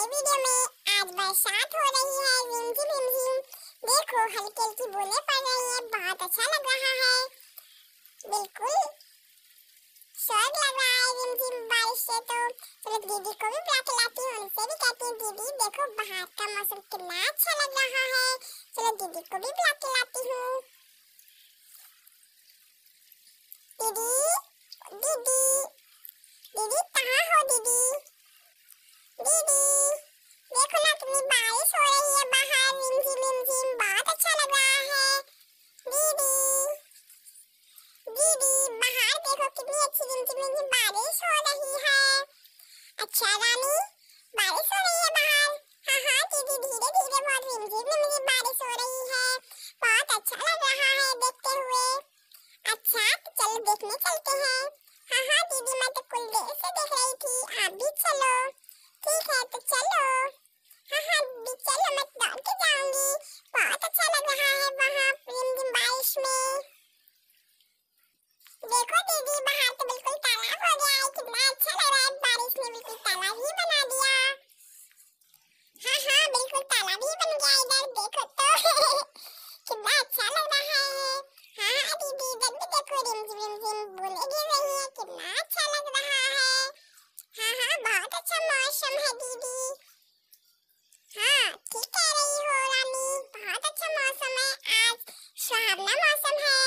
Video में आज बरसात हो रही है, रिमझिम रिमझिम। देखो हल्की हल्की बूंदें पड़ रही हैं, बहुत अच्छा लग रहा है। बिल्कुल स्वर्ग लग रहा है रिमझिम बारिश से। तो चलो दीदी को भी बुला के लाती हूँ, उनसे भी कहती हूँ दीदी देखो बाहर का मौसम कितना अच्छा लग रहा है। चलो दीदी को भी बुला के लाती हूँ। दीदी दीदी दीदी कहाँ हो दीदी? दीदी देखो ना कितनी बारिश हो रही है बाहर, रिमझिम रिमझिम, बहुत अच्छा लग रहा है। दीदी दीदी बाहर देखो कितनी अच्छी रिमझिम रिमझिम बारिश हो रही है। अच्छा रानी बारिश हो रही है बाहर? हाँ हाँ दीदी धीरे धीरे बहुत रिमझिम रिमझिम बारिश हो रही है, बहुत अच्छा लग रहा है देखते हुए। अच्छा तो चलो देखने चलते हैं। हाँ हाँ दीदी मैं तो कुछ देर से देख रही थी, आप भी चलो। ठीक है तो चलो। हाँ हाँ दीदी चलो, मैं दौड़ के जाऊंगी, बहुत अच्छा लग रहा है वहाँ रिमझिम बारिश में। देखो दीदी बाहर तो बिल्कुल तालाब हो गया है, कितना अच्छा लग रहा है, बारिश ने बिल्कुल तालाब ही बना दिया। हाँ हाँ बिल्कुल तालाब ही बन गया इधर, देखो तो कितना अच्छा लग रहा है। हाँ हाँ दीदी इधर भी देखो रिमझिम रिमझिम बूंदें गिर रही है, कितना अच्छा लग रहा है। हाँ हाँ बहुत अच्छा मौसम है दीदी। हाँ ठीक कह रही हो रानी, बहुत अच्छा मौसम है, आज सुहावना मौसम है।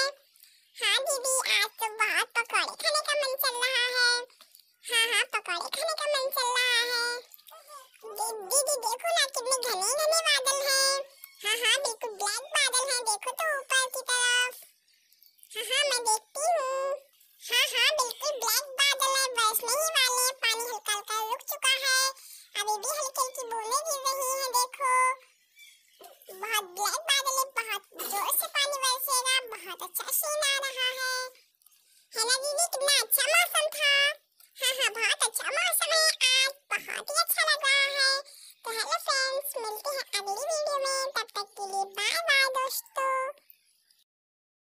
हाँ दीदी आज तो बहुत पकौड़े खाने का मन चल रहा है। हाँ हाँ पकौड़े खाने का मन चल रहा है। दीदी देखो ना कितने घने घने बादल हैं। हाँ हाँ बिल्कुल ब्लैक बादल हैं, देखो तो ऊपर की तरफ। हाँ हाँ मैं देखती हूँ। हाँ हाँ बिल्कुल ब्लैक बादल है, बरसने ही वाले हैं, पानी हल्का हल्का रुक चुका है, अभी भी हल्की हल्की बूंदें गिर रही हैं देखो। बहुत ब्लैक बादल है, बहुत जोर से पानी बरसेगा, बहुत अच्छा सीन आ रहा है ना दीदी? कितना अच्छा मौसम था। हाँ हाँ बहुत अच्छा मौसम है आज, बहुत ही अच्छा लग रहा है। तो हेलो फ्रेंड्स, मिलते हैं अगली वीडियो में, तब